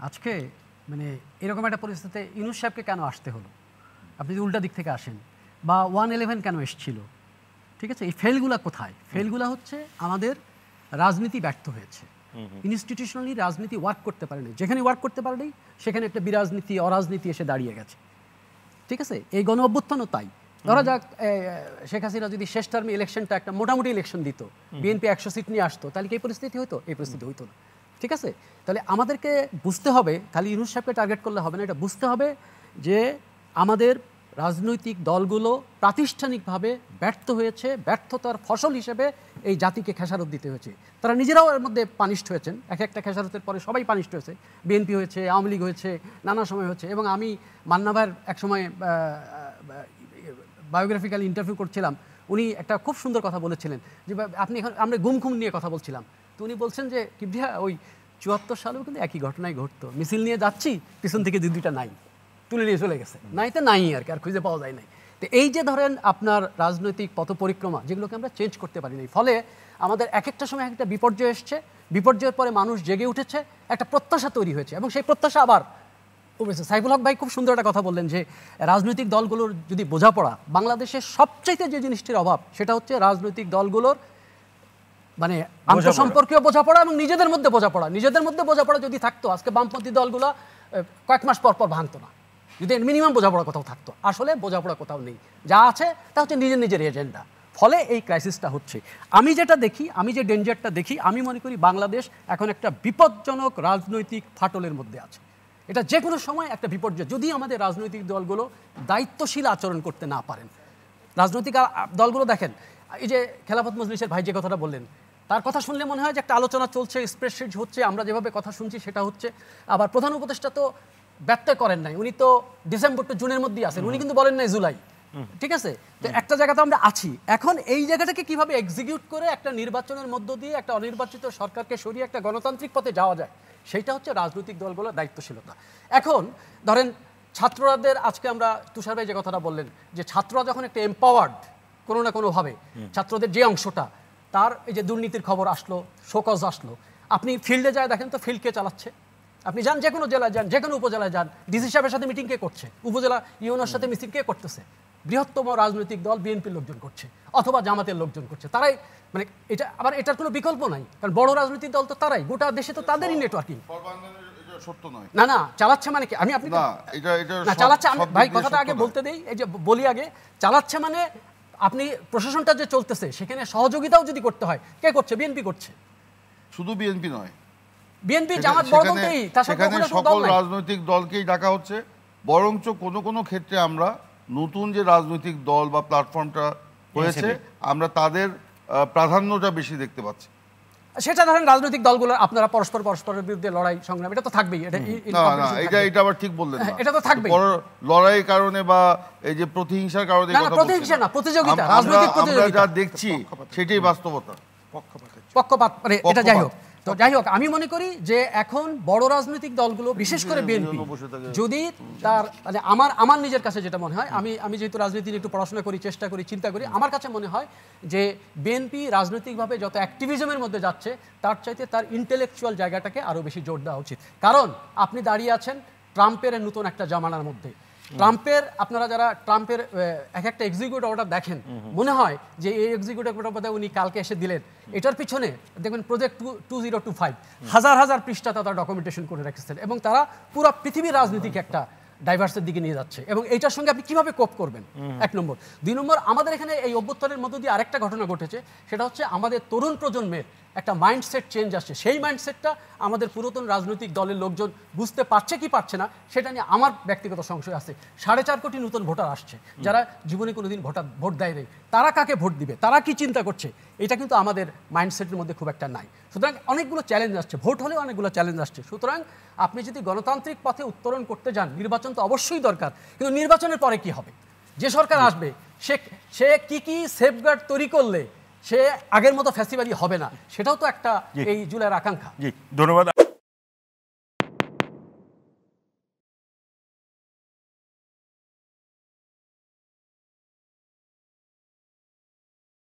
আজকে মানে এরকম একটা পরিস্থিতিতে ইউনূস সাহেবকে কেন আসতে হলো, আপনি যদি উল্টা দিক থেকে আসেন, বা 111 কেন এসেছিল, ঠিক আছে, এই ফেলগুলা কোথায়? ফেলগুলা হচ্ছে আমাদের রাজনীতি ব্যর্থ হয়েছে, ইনস্টিটিউশনালি রাজনীতি ওয়ার্ক করতে পারেনি, যেখানে ওয়ার্ক করতে পারেনি সেখানে একটা বিরাজনীতি অরাজনীতি এসে দাঁড়িয়ে গেছে, ঠিক আছে। এই গণ অভ্যুত্থানও তাই। ধরা যাক শেখ হাসিনা যদি শেষ টার্মে ইলেকশনটা একটা মোটামুটি ইলেকশন দিত, বিএনপি 100 সিট নিয়ে আসতো, তাহলে কি এই পরিস্থিতি হতো? এই পরিস্থিতি হইতো না, ঠিক আছে। তাহলে আমাদেরকে বুঝতে হবে, খালি ইউনূস সাহেবকে টার্গেট করলে হবে না, এটা বুঝতে হবে যে আমাদের রাজনৈতিক দলগুলো প্রাতিষ্ঠানিকভাবে ব্যর্থ হয়েছে, ব্যর্থতার ফসল হিসেবে এই জাতিকে খেসারত দিতে হয়েছে। তারা নিজেরাও এর মধ্যে পানিশড হয়েছেন, এক একটা খেসারতের পরে সবাই পানিশড হয়েছে, বিএনপি হয়েছে, আওয়ামী লীগ হয়েছে, নানা সময় হচ্ছে। এবং আমি মান্না ভাইয়ের এক সময় বায়োগ্রাফিক্যাল ইন্টারভিউ করছিলাম, উনি একটা খুব সুন্দর কথা বলেছিলেন যে আপনি এখন আমরা গুম খুম নিয়ে কথা বলছিলাম, তো উনি বলছেন যে কিবরিয়া ওই 74 সালেও কিন্তু একই ঘটনাই ঘটতো, মিছিল নিয়ে যাচ্ছি, পিছন থেকে দুইটা নাই তুলে নিয়ে চলে গেছে, নাই তো নাই আর কি, আর খুঁজে পাওয়া যায় নাই। তো এই যে ধরেন আপনার রাজনৈতিক পথ পরিক্রমা, যেগুলোকে আমরা চেঞ্জ করতে পারি নাই, ফলে আমাদের এক একটা সময় একটা বিপর্যয় এসছে, বিপর্যয়ের পরে মানুষ জেগে উঠেছে, একটা প্রত্যাশা তৈরি হয়েছে, এবং সেই প্রত্যাশা আবার সাইফুল হক ভাই খুব সুন্দর একটা কথা বললেন যে রাজনৈতিক দলগুলোর যদি বোঝাপড়া, বাংলাদেশের সবচাইতে যে জিনিসটির অভাব সেটা হচ্ছে রাজনৈতিক দলগুলোর মানে আন্তঃসম্পর্কীয় বোঝাপড়া এবং নিজেদের মধ্যে বোঝাপড়া। নিজেদের মধ্যে বোঝাপড়া যদি থাকতো, আজকে বামপন্থী দলগুলো কয়েক মাস পর পর ভাঙতো না, যদি মিনিমাম বোঝাপড়া কোথাও থাকতো। আসলে বোঝাপড়া কোথাও নেই, যা আছে তা হচ্ছে নিজের নিজের এজেন্ডা, ফলে এই ক্রাইসিসটা হচ্ছে। আমি যেটা দেখি, আমি যে ডেঞ্জারটা দেখি, আমি মনে করি বাংলাদেশ এখন একটা বিপজ্জনক রাজনৈতিক ফাটলের মধ্যে আছে। এটা যে কোনো সময় একটা বিপর্যয়, যদি আমাদের রাজনৈতিক দলগুলো দায়িত্বশীল আচরণ করতে না পারেন। রাজনৈতিক দলগুলো দেখেন, এই যে খেলাফত মজলিসের ভাই যে কথাটা বললেন, তার কথা শুনলে মনে হয় যে একটা আলোচনা চলছে, স্প্রেডশিট হচ্ছে, আমরা যেভাবে কথা শুনছি সেটা হচ্ছে। আবার প্রধান উপদেষ্টা তো ব্যত্যয় করেন নাই, উনি তো ডিসেম্বর টু জুনের মধ্যেই আছেন, উনি কিন্তু বলেন নাই জুলাই, ঠিক আছে। তো একটা জায়গাতে আমরা আছি, এখন এই জায়গাটাকে কিভাবে এক্সিকিউট করে একটা নির্বাচনের মধ্য দিয়ে একটা অনির্বাচিত সরকারকে সরিয়ে একটা গণতান্ত্রিক পথে যাওয়া যায়, সেইটা হচ্ছে রাজনৈতিক দলগুলোর দায়িত্বশীলতা। এখন ধরেন ছাত্রদের, আজকে আমরা তুষার ভাই যে কথাটা বললেন যে ছাত্ররা যখন একটা এম্পাওয়ার্ড কোনো না কোনোভাবে, ছাত্রদের যে অংশটা, তার এই যে দুর্নীতির খবর আসলো, শোকজ আসলো, আপনি ফিল্ডে যায় দেখেন তো ফিল্ড কে চালাচ্ছে। আপনি যান যে কোনো জেলায় যান, যে কোনো উপজেলায় যান, ডিসি সাহেবের সাথে মিটিং কে করছে, উপজেলা ইউনোর সাথে মিটিং কে করতেছে? বৃহত্তম রাজনৈতিক দল বিএনপির লোকজন করছে, অথবা জামাতের লোকজন করছে। তারাই মানে এটা, আবার এটার কোনো বিকল্প নাই, কারণ বড় রাজনৈতিক দল তো তারাই, গোটা দেশে তো তাদেরই নেটওয়ার্কিং। সত্য নয়, না না, চালাচ্ছে মানে কি, আমি আপনি না চালাচ্ছে, আমি ভাই কথাটা আগে বলতে দেই, এই যে বলি আগে, চালাচ্ছে মানে আপনি প্রশাসনটা যে চলতেছে সেখানে সহযোগিতাও যদি করতে হয়, কে করছে? বিএনপি করছে। শুধু বিএনপি নয়, বিএনপি জামাত বড় বলতেই, তার সাথে সকল রাজনৈতিক দলকেই ডাকা হচ্ছে। বরঞ্চ কোনো কোনো ক্ষেত্রে আমরা নতুন যে রাজনৈতিক দল বা প্ল্যাটফর্মটা হয়েছে, আমরা তাদের প্রাধান্যটা বেশি দেখতে পাচ্ছি। সেটা ধরেন রাজনৈতিক দলগুলো আপনারা পরস্পরের বিরুদ্ধে লড়াই সংগ্রাম, এটা তো থাকবেই, এটা আবার ঠিক বললেন না, এটা তো থাকবেই। লড়াইয়ের কারণে বা এই যে প্রতিহিংসার কারণে, প্রতিহিংসা না, প্রতিযোগিতা, রাজনৈতিক প্রতিযোগিতা, যা দেখছি সেটাই বাস্তবতা। পক্ষপাত মানে এটা যাই হোক, তো যাই হোক, আমি মনে করি যে এখন বড় রাজনৈতিক দলগুলো, বিশেষ করে বিএনপি, যদি তার মানে আমার নিজের কাছে যেটা মনে হয়, আমি যেহেতু রাজনীতি নিয়ে একটু পড়াশোনা করি, চেষ্টা করি, চিন্তা করি, আমার কাছে মনে হয় যে বিএনপি রাজনৈতিকভাবে যত অ্যাক্টিভিজমের মধ্যে যাচ্ছে, তার চাইতে তার ইন্টেলেকচুয়াল জায়গাটাকে আরও বেশি জোর দেওয়া উচিত। কারণ আপনি দাঁড়িয়ে আছেন ট্রাম্পের নতুন একটা জামানার মধ্যে। ট্রাম্পের, আপনারা যারা ট্রাম্পের এক একটা এক্সিকিউটিভ অর্ডার দেখেন, মনে হয় যে এই এক্সিকিউটিভ অর্ডার উনি কালকে এসে দিলেন, এটার পিছনে দেখবেন প্রজেক্ট 2025 হাজার হাজার পৃষ্ঠা তারা ডকুমেন্টেশন করে রেখেছেন, এবং তারা পুরো পৃথিবীর রাজনীতিক একটা ডাইভার্সের দিকে নিয়ে যাচ্ছে, এবং এইটার সঙ্গে আপনি কিভাবে কোপ করবেন? এক নম্বর। দুই নম্বর, আমাদের এখানে এই অভ্যুত্থানের মধ্য দিয়ে আরেকটা ঘটনা ঘটেছে, সেটা হচ্ছে আমাদের তরুণ প্রজন্মের একটা মাইন্ডসেট চেঞ্জ আসছে। সেই মাইন্ডসেটটা আমাদের পুরাতন রাজনৈতিক দলের লোকজন বুঝতে পারছে কি পারছে না, সেটা নিয়ে আমার ব্যক্তিগত সংশয় আছে। 4.5 কোটি নতুন ভোটার আসছে, যারা জীবনে কোনোদিন ভোট দেয় নেই, তারা কাকে ভোট দিবে, তারা কি চিন্তা করছে, এটা কিন্তু আমাদের মাইন্ডসেটের মধ্যে খুব একটা নাই। সুতরাং অনেকগুলো চ্যালেঞ্জ আসছে, ভোট হলেও অনেকগুলো চ্যালেঞ্জ আসছে। সুতরাং আপনি যদি গণতান্ত্রিক পথে উত্তরণ করতে যান, নির্বাচন তো অবশ্যই দরকার, কিন্তু নির্বাচনের পরে কি হবে? যে সরকার আসবে সে কি সেফগার্ড তৈরি করলে সে আগের মতো ফ্যাসিবাদী হবে না, সেটাও তো একটা এই জুলাইয়ের আকাঙ্ক্ষা। ধন্যবাদ।